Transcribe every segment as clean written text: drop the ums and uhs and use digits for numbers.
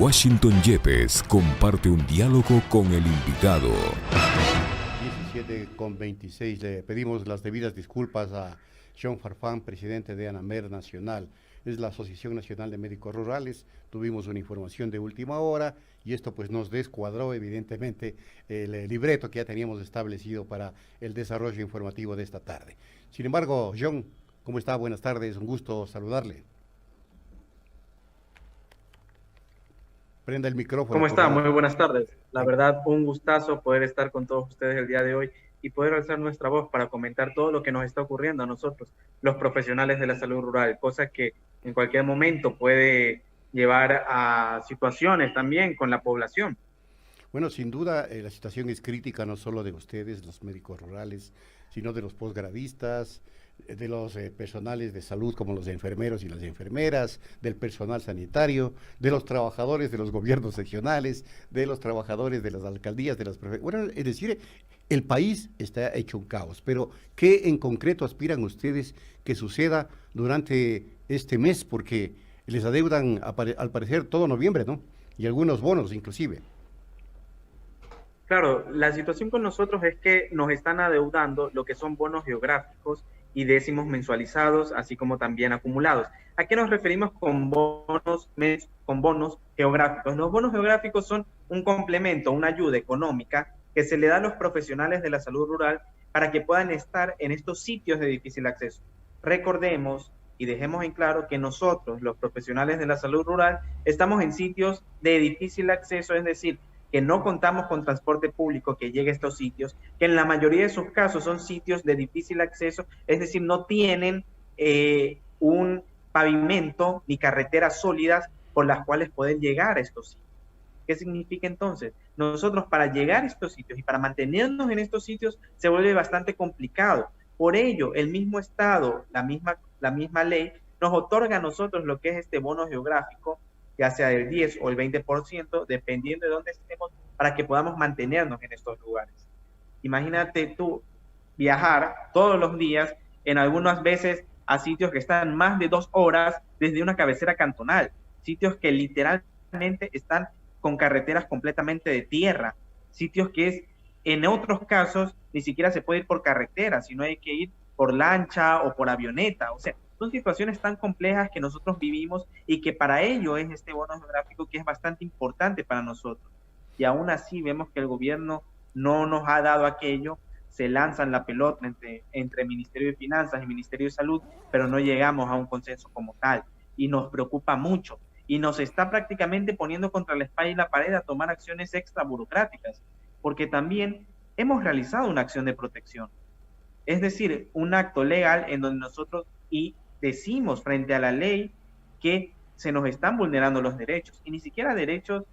Washington Yepes comparte un diálogo con el invitado. 17:26. Le pedimos las debidas disculpas a John Farfán, presidente de ANAMER Nacional. Es la Asociación Nacional de Médicos Rurales. Tuvimos una información de última hora y esto pues nos descuadró evidentemente el libreto que ya teníamos establecido para el desarrollo informativo de esta tarde. Sin embargo, John, ¿cómo está? Buenas tardes, un gusto saludarle. Prenda el micrófono. ¿Cómo está? Muy buenas tardes. La verdad, un gustazo poder estar con todos ustedes el día de hoy y poder alzar nuestra voz para comentar todo lo que nos está ocurriendo a nosotros, los profesionales de la salud rural, cosa que en cualquier momento puede llevar a situaciones también con la población. Bueno, sin duda la situación es crítica no solo de ustedes, los médicos rurales, sino de los posgradistas, de los personales de salud como los enfermeros y las enfermeras, del personal sanitario, de los trabajadores de los gobiernos regionales, de los trabajadores de las alcaldías, de las prefecturas. Bueno, es decir, el país está hecho un caos, pero ¿qué en concreto aspiran ustedes que suceda durante este mes? Porque les adeudan al parecer todo noviembre, ¿no? Y algunos bonos inclusive. Claro, la situación con nosotros es que nos están adeudando lo que son bonos geográficos y décimos mensualizados, así como también acumulados. ¿A qué nos referimos con bonos geográficos? Los bonos geográficos son un complemento, una ayuda económica que se le da a los profesionales de la salud rural para que puedan estar en estos sitios de difícil acceso. Recordemos y dejemos en claro que nosotros, los profesionales de la salud rural, estamos en sitios de difícil acceso, es decir, que no contamos con transporte público que llegue a estos sitios, que en la mayoría de sus casos son sitios de difícil acceso, es decir, no tienen un pavimento ni carreteras sólidas por las cuales pueden llegar a estos sitios. ¿Qué significa entonces? Nosotros para llegar a estos sitios y para mantenernos en estos sitios se vuelve bastante complicado. Por ello, el mismo Estado, la misma ley, nos otorga a nosotros lo que es este bono geográfico, ya sea del 10 o el 20%, dependiendo de dónde estemos, para que podamos mantenernos en estos lugares. Imagínate tú viajar todos los días, en algunas veces a sitios que están más de 2 horas desde una cabecera cantonal, sitios que literalmente están con carreteras completamente de tierra, sitios que en otros casos ni siquiera se puede ir por carretera, sino hay que ir por lancha o por avioneta, o sea, son situaciones tan complejas que nosotros vivimos y que para ello es este bono geográfico que es bastante importante para nosotros. Y aún así vemos que el gobierno no nos ha dado aquello, se lanzan la pelota entre Ministerio de Finanzas y Ministerio de Salud, pero no llegamos a un consenso como tal. Y nos preocupa mucho. Y nos está prácticamente poniendo contra la espalda y la pared a tomar acciones extra burocráticas, porque también hemos realizado una acción de protección. Es decir, un acto legal en donde nosotros decimos frente a la ley que se nos están vulnerando los derechos, y ni siquiera derechos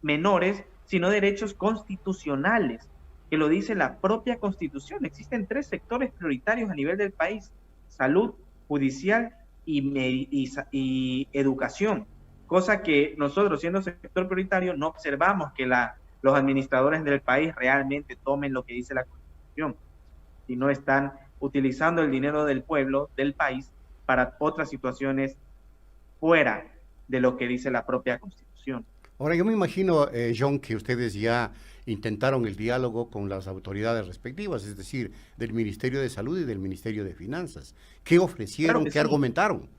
menores, sino derechos constitucionales, que lo dice la propia Constitución. Existen 3 sectores prioritarios a nivel del país: salud, judicial y educación, cosa que nosotros, siendo sector prioritario, no observamos que los administradores del país realmente tomen lo que dice la Constitución, y no están utilizando el dinero del pueblo, del país, para otras situaciones fuera de lo que dice la propia Constitución. Ahora, yo me imagino, John, que ustedes ya intentaron el diálogo con las autoridades respectivas, es decir, del Ministerio de Salud y del Ministerio de Finanzas. ¿Qué ofrecieron? Claro que ¿Qué argumentaron?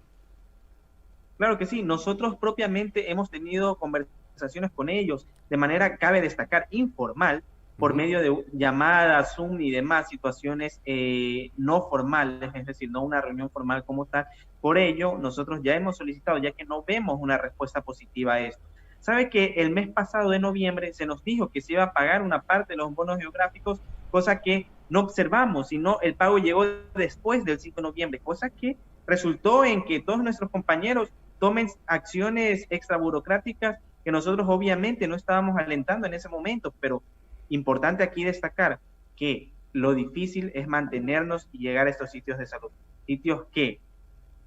Claro que sí, nosotros propiamente hemos tenido conversaciones con ellos, de manera, cabe destacar, informal, por medio de llamadas, Zoom y demás situaciones no formales, es decir, no una reunión formal como tal. Por ello, nosotros ya hemos solicitado, ya que no vemos una respuesta positiva a esto. ¿Sabe que el mes pasado de noviembre se nos dijo que se iba a pagar una parte de los bonos geográficos, cosa que no observamos, sino el pago llegó después del 5 de noviembre, cosa que resultó en que todos nuestros compañeros tomen acciones extra burocráticas que nosotros obviamente no estábamos alentando en ese momento, pero importante aquí destacar que lo difícil es mantenernos y llegar a estos sitios de salud, sitios que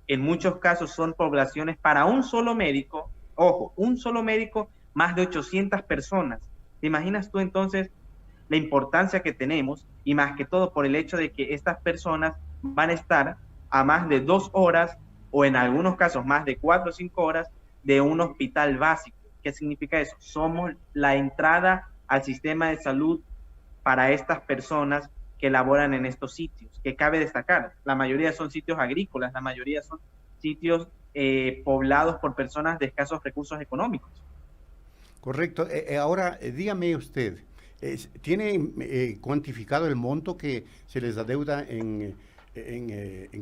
en muchos casos son poblaciones para un solo médico, ojo, un solo médico, más de 800 personas. ¿Te imaginas tú entonces la importancia que tenemos? Y más que todo por el hecho de que estas personas van a estar a más de 2 horas o en algunos casos más de 4 o 5 horas de un hospital básico. ¿Qué significa eso? Somos la entrada al sistema de salud para estas personas que laboran en estos sitios, que cabe destacar. La mayoría son sitios agrícolas, la mayoría son sitios poblados por personas de escasos recursos económicos. Correcto. Ahora, dígame usted, ¿tiene cuantificado el monto que se les adeuda en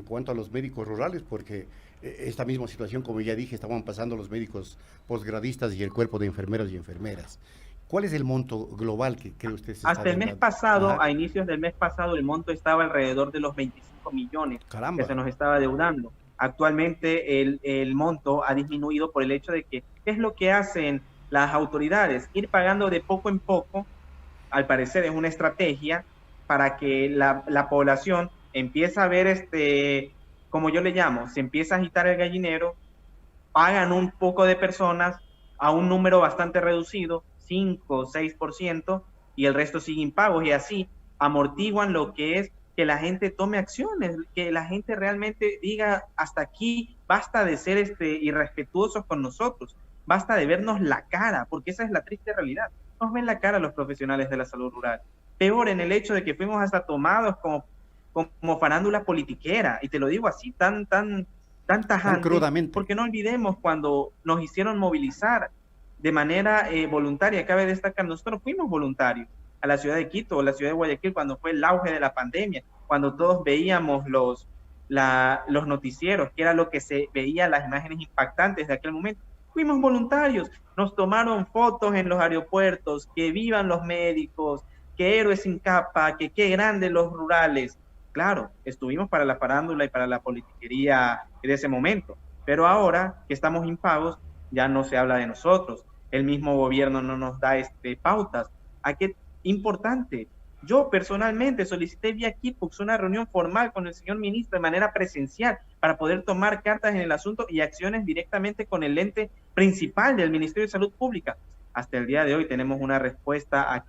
cuanto a los médicos rurales? Porque esta misma situación, como ya dije, estaban pasando los médicos posgradistas y el cuerpo de enfermeros y enfermeras. ¿Cuál es el monto global que cree usted se Hasta está el mes deudando? pasado, Ajá. a inicios del mes pasado, el monto estaba alrededor de los 25 millones Caramba. que se nos estaba deudando. Actualmente el monto ha disminuido por el hecho de que, ¿qué es lo que hacen las autoridades? Ir pagando de poco en poco, al parecer es una estrategia para que la población empiece a ver, como yo le llamo, se empieza a agitar el gallinero, pagan un poco de personas a un número bastante reducido, 5 o 6%, y el resto sigue impagos, y así amortiguan lo que es que la gente tome acciones, que la gente realmente diga, hasta aquí, basta de ser irrespetuosos con nosotros, basta de vernos la cara, porque esa es la triste realidad. Nos ven la cara los profesionales de la salud rural. Peor en el hecho de que fuimos hasta tomados como farándula politiquera, y te lo digo así, tan Tan tajante, crudamente. porque no olvidemos cuando nos hicieron movilizar de manera voluntaria. Cabe destacar, nosotros fuimos voluntarios a la ciudad de Quito o la ciudad de Guayaquil cuando fue el auge de la pandemia, cuando todos veíamos los noticieros, que era lo que se veía, las imágenes impactantes de aquel momento. Fuimos voluntarios, nos tomaron fotos en los aeropuertos, que vivan los médicos, que héroes sin capa, que qué grandes los rurales. Claro, estuvimos para la farándula y para la politiquería de ese momento, pero ahora que estamos impagos, ya no se habla de nosotros, el mismo gobierno no nos da pautas. ¿A qué importante? Yo personalmente solicité vía Kipux una reunión formal con el señor ministro de manera presencial para poder tomar cartas en el asunto y acciones directamente con el ente principal del Ministerio de Salud Pública. Hasta el día de hoy tenemos una respuesta a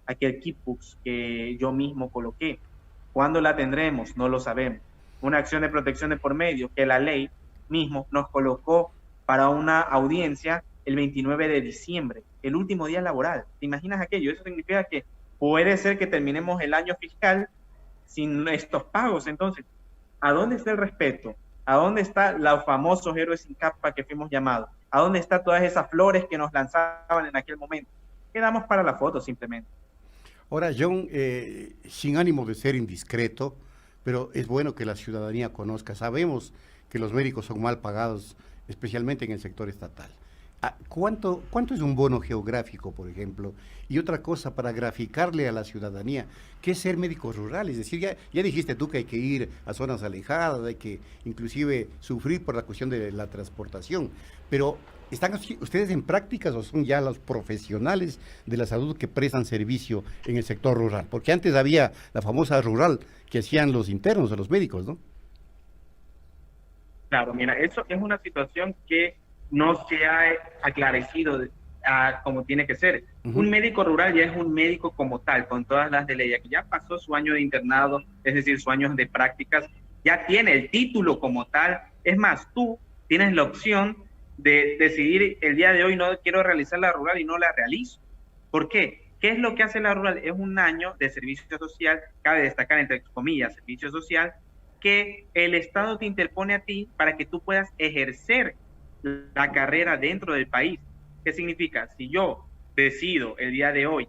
aquel Kipux que yo mismo coloqué. ¿Cuándo la tendremos? No lo sabemos. Una acción de protección de por medio que la ley mismo nos colocó para una audiencia el 29 de diciembre, el último día laboral. ¿Te imaginas aquello? Eso significa que puede ser que terminemos el año fiscal sin estos pagos. Entonces, ¿a dónde está el respeto? ¿A dónde están los famosos héroes sin capa que fuimos llamados? ¿A dónde están todas esas flores que nos lanzaban en aquel momento? Quedamos para la foto simplemente. Ahora, John, sin ánimo de ser indiscreto, pero es bueno que la ciudadanía conozca. Sabemos que los médicos son mal pagados, especialmente en el sector estatal. ¿Cuánto es un bono geográfico, por ejemplo? Y otra cosa, para graficarle a la ciudadanía, ¿qué es ser médico rural? Es decir, ya dijiste tú que hay que ir a zonas alejadas, hay que inclusive sufrir por la cuestión de la transportación, pero ¿están ustedes en prácticas o son ya los profesionales de la salud que prestan servicio en el sector rural? Porque antes había la famosa rural que hacían los internos o los médicos, ¿no? Claro, mira, eso es una situación que no se ha aclarecido como tiene que ser. Un médico rural ya es un médico como tal, con todas las de ley, que ya pasó su año de internado, es decir, su año de prácticas, ya tiene el título como tal. Es más, tú tienes la opción de decidir el día de hoy no quiero realizar la rural y no la realizo. ¿Por qué? ¿Qué es lo que hace la rural? Es un año de servicio social, cabe destacar entre comillas, servicio social, que el Estado te interpone a ti para que tú puedas ejercer la carrera dentro del país. ¿Qué significa? Si yo decido el día de hoy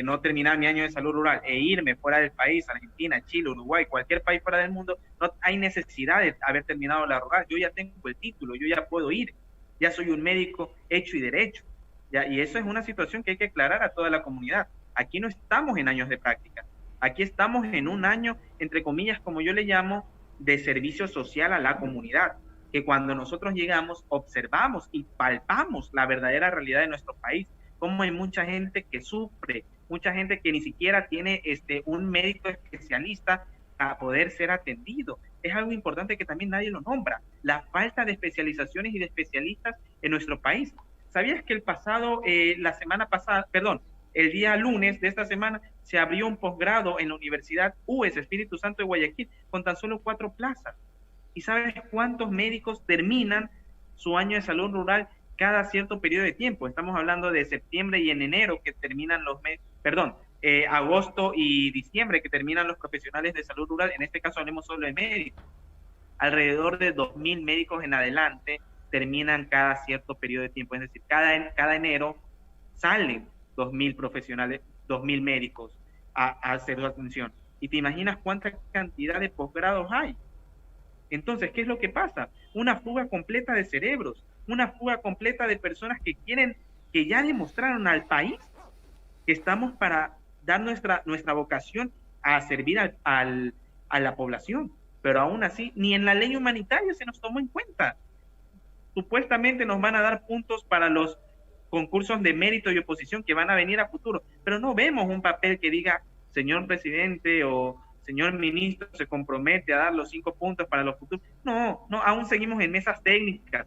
no terminar mi año de salud rural e irme fuera del país, Argentina, Chile, Uruguay, cualquier país fuera del mundo, no hay necesidad de haber terminado la rural. Yo ya tengo el título, yo ya puedo ir, ya soy un médico hecho y derecho. ¿Ya? Y eso es una situación que hay que aclarar a toda la comunidad. Aquí no estamos en años de práctica, aquí estamos en un año, entre comillas, como yo le llamo, de servicio social a la comunidad, que cuando nosotros llegamos observamos y palpamos la verdadera realidad de nuestro país, como hay mucha gente que sufre, mucha gente que ni siquiera tiene un médico especialista para poder ser atendido. Es algo importante que también nadie lo nombra, la falta de especializaciones y de especialistas en nuestro país. ¿Sabías que el día lunes de esta semana se abrió un posgrado en la Universidad UES Espíritu Santo de Guayaquil con tan solo 4 plazas? ¿Y sabes cuántos médicos terminan su año de salud rural cada cierto periodo de tiempo. Estamos hablando de septiembre y en enero que terminan los meses, agosto y diciembre que terminan los profesionales de salud rural. En este caso hablemos solo de médicos. Alrededor de 2.000 médicos en adelante terminan cada cierto periodo de tiempo. Es decir, cada enero salen 2.000 profesionales, 2.000 médicos a hacer su atención. Y te imaginas cuánta cantidad de posgrados hay. Entonces, ¿qué es lo que pasa? Una fuga completa de cerebros, una fuga completa de personas que ya demostraron al país que estamos para dar nuestra vocación a servir a la población. Pero aún así, ni en la ley humanitaria se nos tomó en cuenta. Supuestamente nos van a dar puntos para los concursos de mérito y oposición que van a venir a futuro, pero no vemos un papel que diga, señor presidente o señor ministro se compromete a dar los 5 puntos para los futuros. No, aún seguimos en mesas técnicas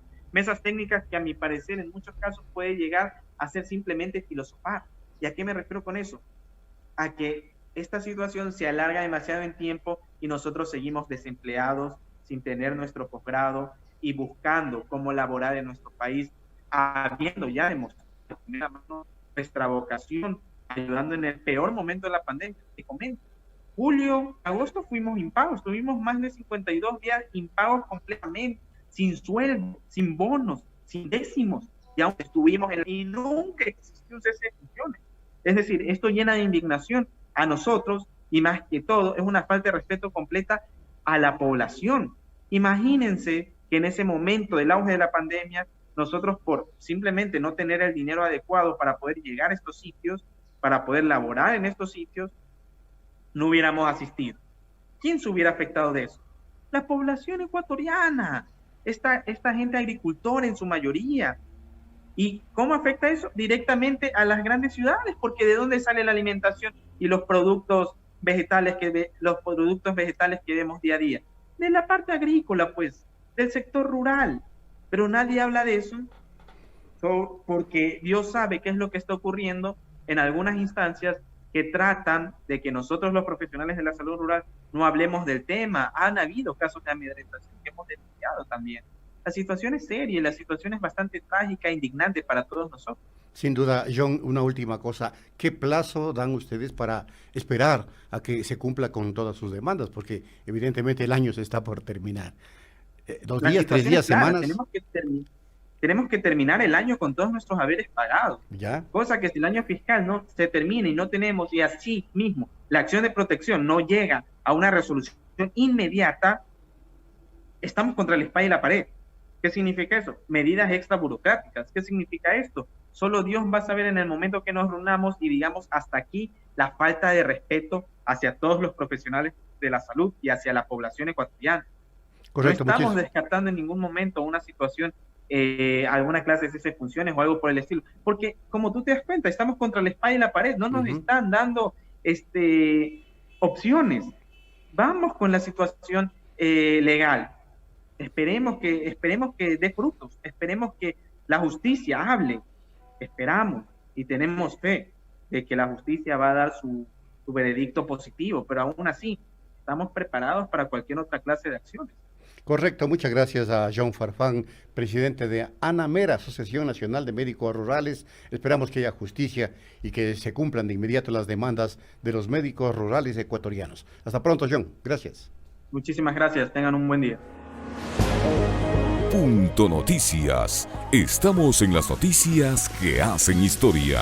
que a mi parecer en muchos casos puede llegar a ser simplemente filosofar. ¿Y a qué me refiero con eso? A que esta situación se alarga demasiado en tiempo y nosotros seguimos desempleados, sin tener nuestro posgrado y buscando cómo laborar en nuestro país, habiendo ya demostrado de primera mano nuestra vocación, ayudando en el peor momento de la pandemia. Te comento, julio, agosto fuimos impagos, tuvimos más de 52 días impagos completamente, sin sueldo, sin bonos, sin décimos, y aún estuvimos y nunca existió un cese de funciones. Es decir, esto llena de indignación a nosotros y más que todo es una falta de respeto completa a la población. Imagínense que en ese momento del auge de la pandemia, nosotros por simplemente no tener el dinero adecuado para poder llegar a estos sitios, para poder laborar en estos sitios, no hubiéramos asistido. ¿Quién se hubiera afectado de eso? La población ecuatoriana, esta gente agricultora en su mayoría. ¿Y cómo afecta eso? Directamente a las grandes ciudades, porque ¿de dónde sale la alimentación y los productos vegetales que vemos día a día? De la parte agrícola, pues, del sector rural. Pero nadie habla de eso, porque Dios sabe qué es lo que está ocurriendo en algunas instancias que tratan de que nosotros los profesionales de la salud rural no hablemos del tema. Han habido casos de amedrentación que hemos denunciado también. La situación es seria y la situación es bastante trágica e indignante para todos nosotros. Sin duda, John, una última cosa. ¿Qué plazo dan ustedes para esperar a que se cumpla con todas sus demandas? Porque evidentemente el año se está por terminar. 2 días, 3 días, semanas. Tenemos que terminar el año con todos nuestros haberes pagados. ¿Ya? Cosa que si el año fiscal no se termina y no tenemos, y así mismo, la acción de protección no llega a una resolución inmediata, estamos contra la espalda y la pared. ¿Qué significa eso? Medidas extra burocráticas. ¿Qué significa esto? Solo Dios va a saber en el momento que nos reunamos y digamos hasta aquí la falta de respeto hacia todos los profesionales de la salud y hacia la población ecuatoriana. Correcto, no estamos descartando en ningún momento una situación, alguna clase de cese de funciones o algo por el estilo, porque como tú te das cuenta, estamos contra la espalda y la pared, no nos están dando opciones. Vamos con la situación legal. Esperemos que dé frutos, esperemos que la justicia hable, esperamos y tenemos fe de que la justicia va a dar su veredicto positivo, pero aún así estamos preparados para cualquier otra clase de acciones. Correcto, muchas gracias a John Farfán, presidente de ANAMER, Asociación Nacional de Médicos Rurales. Esperamos que haya justicia y que se cumplan de inmediato las demandas de los médicos rurales ecuatorianos. Hasta pronto, John. Gracias. Muchísimas gracias. Tengan un buen día. Punto Noticias. Estamos en las noticias que hacen historia.